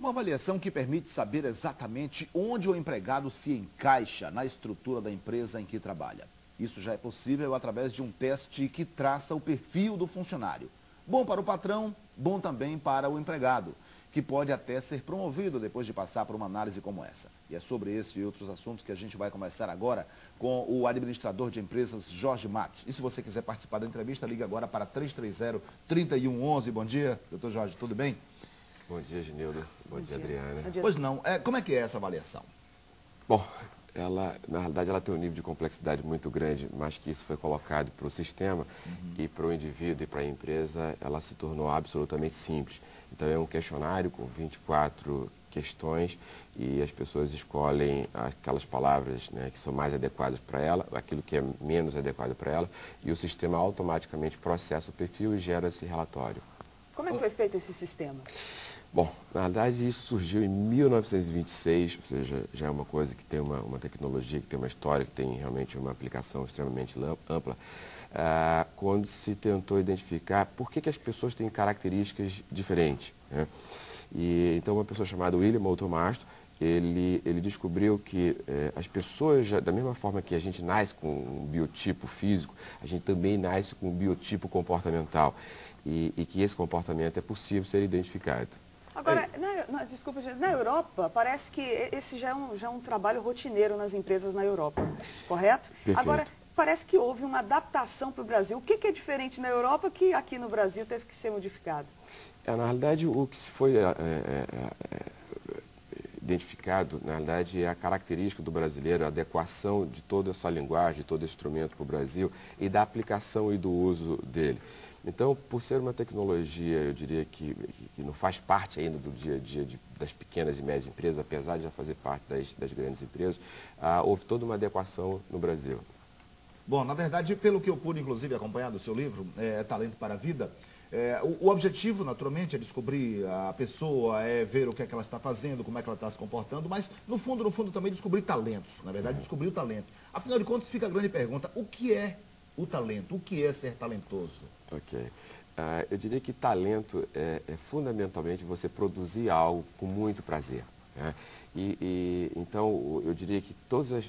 Uma avaliação que permite saber exatamente onde o empregado se encaixa na estrutura da empresa em que trabalha. Isso já é possível através de um teste que traça o perfil do funcionário. Bom para o patrão, bom também para o empregado, que pode até ser promovido depois de passar por uma análise como essa. E é sobre esse e outros assuntos que a gente vai começar agora com o administrador de empresas, Jorge Matos. E se você quiser participar da entrevista, ligue agora para 330-3111. Bom dia, doutor Jorge, tudo bem? Bom dia, Genildo. Bom dia, Adriana. Bom dia. Pois não, como é que é essa avaliação? Bom, na realidade, ela tem um nível de complexidade muito grande, mas que isso foi colocado para o sistema e para o indivíduo e para a empresa, ela se tornou absolutamente simples. Então, é um questionário com 24 questões e as pessoas escolhem aquelas palavras, né, que são mais adequadas para ela, aquilo que é menos adequado para ela, e o sistema automaticamente processa o perfil e gera esse relatório. Como é que foi feito esse sistema? Bom, na verdade isso surgiu em 1926, ou seja, já é uma coisa que tem uma tecnologia, que tem uma história, que tem realmente uma aplicação extremamente ampla, quando se tentou identificar por que as pessoas têm características diferentes, né? E então uma pessoa chamada William Moulton Marston, ele descobriu que as pessoas, da mesma forma que a gente nasce com um biotipo físico, a gente também nasce com um biotipo comportamental e que esse comportamento é possível ser identificado. Agora, desculpa, na Europa, parece que esse já é um trabalho rotineiro nas empresas na Europa, correto? Perfeito. Agora, parece que houve uma adaptação para o Brasil. O que é diferente na Europa que aqui no Brasil teve que ser modificado? Na realidade, o que se foi identificado, na realidade, é a característica do brasileiro, a adequação de toda essa linguagem, de todo esse instrumento para o Brasil e da aplicação e do uso dele. Então, por ser uma tecnologia, eu diria que não faz parte ainda do dia a dia das pequenas e médias empresas, apesar de já fazer parte das grandes empresas, houve toda uma adequação no Brasil. Bom, na verdade, pelo que eu pude, inclusive, acompanhar do seu livro, Talento para a Vida, o objetivo, naturalmente, é descobrir a pessoa, é ver o que é que ela está fazendo, como é que ela está se comportando, mas, no fundo, também descobrir talentos. Na verdade, descobrir o talento. Afinal de contas, fica a grande pergunta, o que é o talento? O que é ser talentoso? Ok. Eu diria que talento é fundamentalmente você produzir algo com muito prazer, né? Então, eu diria que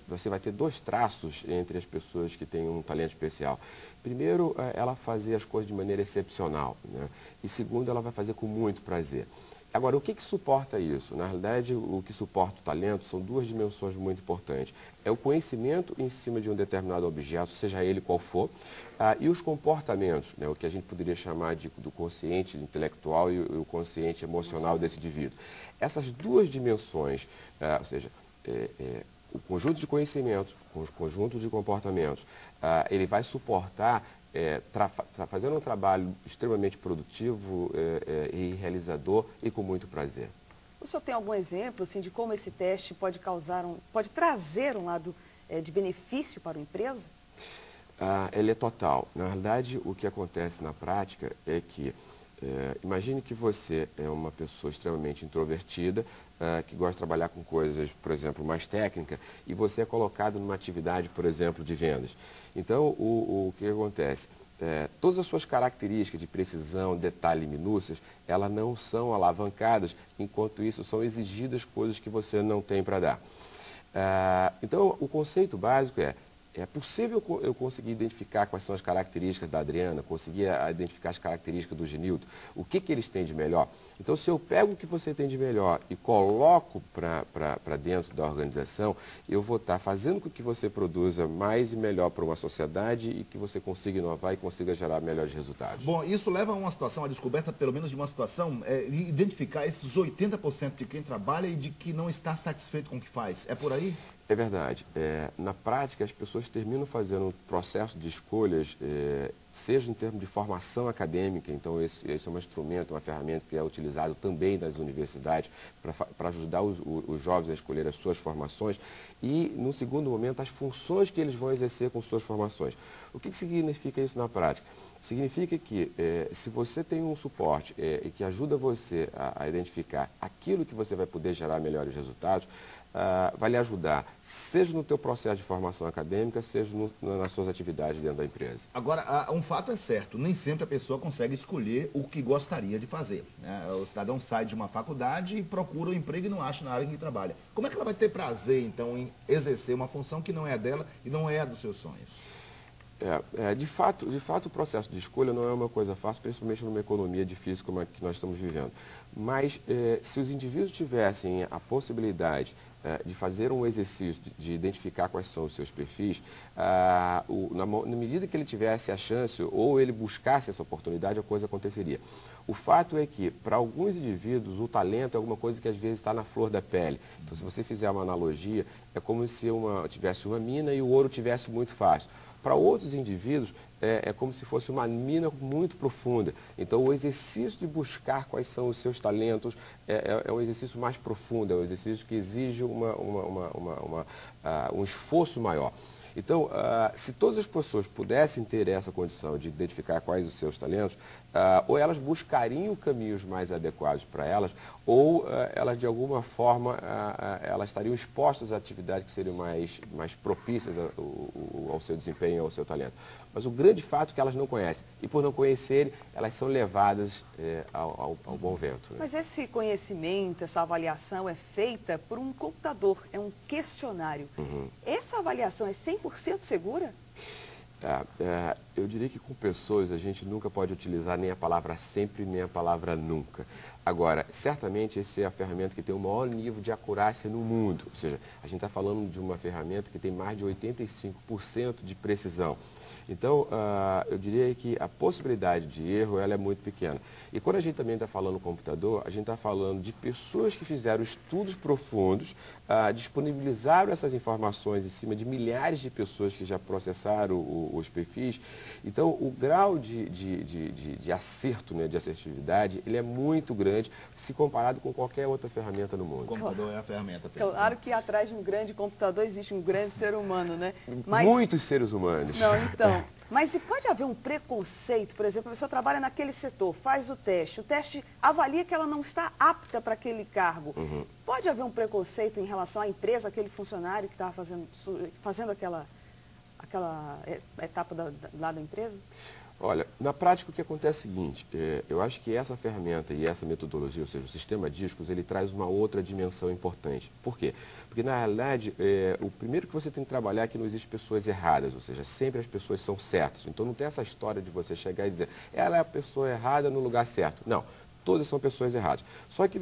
você vai ter dois traços entre as pessoas que têm um talento especial. Primeiro, ela fazer as coisas de maneira excepcional, né? E segundo, ela vai fazer com muito prazer. Agora, o que suporta isso? Na realidade, o que suporta o talento são duas dimensões muito importantes. É o conhecimento em cima de um determinado objeto, seja ele qual for, e os comportamentos, né, o que a gente poderia chamar do consciente intelectual e o consciente emocional desse indivíduo. Essas duas dimensões, ou seja, o conjunto de conhecimentos, o conjunto de comportamentos, ele vai suportar fazendo um trabalho extremamente produtivo e realizador e com muito prazer. O senhor tem algum exemplo assim, de como esse teste pode trazer um lado de benefício para a empresa? Ele é total. Na realidade, o que acontece na prática é que, imagine que você é uma pessoa extremamente introvertida, que gosta de trabalhar com coisas, por exemplo, mais técnicas, e você é colocado numa atividade, por exemplo, de vendas. Então, o que acontece? Todas as suas características de precisão, detalhe e minúcias, elas não são alavancadas, enquanto isso são exigidas coisas que você não tem para dar. Então, o conceito básico é possível eu conseguir identificar quais são as características da Adriana, conseguir identificar as características do Genildo, o que eles têm de melhor. Então, se eu pego o que você tem de melhor e coloco para dentro da organização, eu vou estar fazendo com que você produza mais e melhor para uma sociedade e que você consiga inovar e consiga gerar melhores resultados. Bom, isso leva a uma situação, a descoberta pelo menos de uma situação, de identificar esses 80% de quem trabalha e de que não está satisfeito com o que faz. É por aí? É verdade. Na prática, as pessoas terminam fazendo um processo de escolhas, seja em termos de formação acadêmica, então esse é um instrumento, uma ferramenta que é utilizado também nas universidades para ajudar os jovens a escolher as suas formações e, no segundo momento, as funções que eles vão exercer com suas formações. O que significa isso na prática? Significa que se você tem um suporte que ajuda você a identificar aquilo que você vai poder gerar melhores resultados, vai lhe ajudar, seja no teu processo de formação acadêmica, seja nas suas atividades dentro da empresa. Agora, um fato é certo, nem sempre a pessoa consegue escolher o que gostaria de fazer, né? O cidadão sai de uma faculdade e procura um emprego e não acha na área em que trabalha. Como é que ela vai ter prazer, então, em exercer uma função que não é dela e não é dos seus sonhos? De fato, o processo de escolha não é uma coisa fácil, principalmente numa economia difícil como a que nós estamos vivendo. Mas, se os indivíduos tivessem a possibilidade de fazer um exercício de identificar quais são os seus perfis, na medida que ele tivesse a chance ou ele buscasse essa oportunidade, a coisa aconteceria. O fato é que, para alguns indivíduos, o talento é alguma coisa que às vezes está na flor da pele. Então, se você fizer uma analogia, é como se tivesse uma mina e o ouro tivesse muito fácil. Para outros indivíduos, é como se fosse uma mina muito profunda. Então, o exercício de buscar quais são os seus talentos é um exercício mais profundo, é um exercício que exige um esforço maior. Então, se todas as pessoas pudessem ter essa condição de identificar quais os seus talentos, ou elas buscariam caminhos mais adequados para elas, ou elas, de alguma forma, elas estariam expostas a atividades que seriam mais propícias ao seu desempenho, ao seu talento. Mas o grande fato é que elas não conhecem. E por não conhecerem, elas são levadas ao bom vento. Né? Mas esse conhecimento, essa avaliação é feita por um computador, é um questionário. Uhum. Essa avaliação é 100% segura? Eu diria que com pessoas a gente nunca pode utilizar nem a palavra sempre, nem a palavra nunca. Agora, certamente essa é a ferramenta que tem o maior nível de acurácia no mundo. Ou seja, a gente está falando de uma ferramenta que tem mais de 85% de precisão. Então, eu diria que a possibilidade de erro ela é muito pequena. E quando a gente também está falando computador, a gente está falando de pessoas que fizeram estudos profundos, disponibilizaram essas informações em cima de milhares de pessoas que já processaram os perfis. Então, o grau de acerto, né, de assertividade, ele é muito grande se comparado com qualquer outra ferramenta no mundo. O computador é a ferramenta. Claro que atrás de um grande computador existe um grande ser humano, né? Mas... Muitos seres humanos. Não, então... Mas e pode haver um preconceito, por exemplo, a pessoa trabalha naquele setor, faz o teste avalia que ela não está apta para aquele cargo. Uhum. Pode haver um preconceito em relação à empresa, aquele funcionário que estava fazendo aquela etapa lá da empresa? Olha, na prática o que acontece é o seguinte, eu acho que essa ferramenta e essa metodologia, ou seja, o sistema Discos, ele traz uma outra dimensão importante. Por quê? Porque na realidade, o primeiro que você tem que trabalhar é que não existem pessoas erradas, ou seja, sempre as pessoas são certas. Então não tem essa história de você chegar e dizer, ela é a pessoa errada no lugar certo. Não. Todas são pessoas erradas. Só que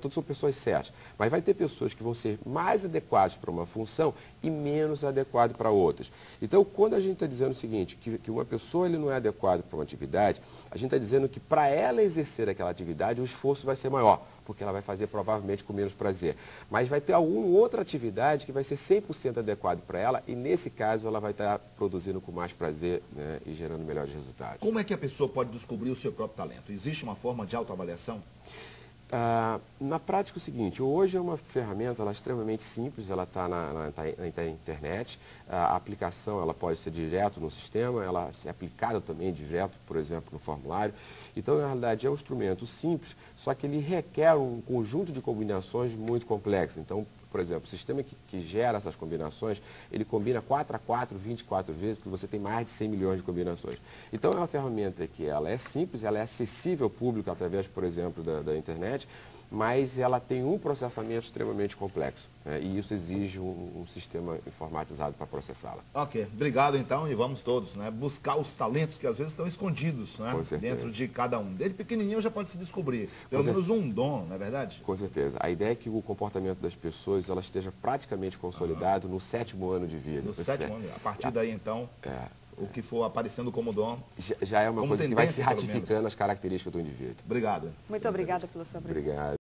todas são pessoas certas. Mas vai ter pessoas que vão ser mais adequadas para uma função e menos adequadas para outras. Então, quando a gente está dizendo o seguinte, que uma pessoa ele não é adequada para uma atividade, a gente está dizendo que para ela exercer aquela atividade, o esforço vai ser maior, porque ela vai fazer provavelmente com menos prazer. Mas vai ter alguma outra atividade que vai ser 100% adequada para ela e, nesse caso, ela vai estar produzindo com mais prazer, né, e gerando melhores resultados. Como é que a pessoa pode descobrir o seu próprio talento? Existe uma forma de autoavaliação? Na prática é o seguinte, hoje é uma ferramenta ela é extremamente simples, ela está na internet, a aplicação ela pode ser direto no sistema, ela é aplicada também direto, por exemplo, no formulário. Então, na realidade, é um instrumento simples, só que ele requer um conjunto de combinações muito complexo. Então, por exemplo, o sistema que gera essas combinações, ele combina 4x4, 24 vezes, que você tem mais de 100 milhões de combinações. Então, é uma ferramenta que ela é simples, ela é acessível ao público através, por exemplo, da internet, mas ela tem um processamento extremamente complexo, né? E isso exige um sistema informatizado para processá-la. Ok, obrigado então, e vamos todos, né, buscar os talentos que às vezes estão escondidos, né, dentro de cada um. Desde pequenininho já pode se descobrir, pelo menos um dom, não é verdade? Com certeza. A ideia é que o comportamento das pessoas ela esteja praticamente consolidado no 7º ano de vida. No 7º ano, a partir daí então... O que for aparecendo como dom. Já é uma coisa que vai se ratificando as características do indivíduo. Obrigado. Muito obrigada pela sua presença. Obrigado.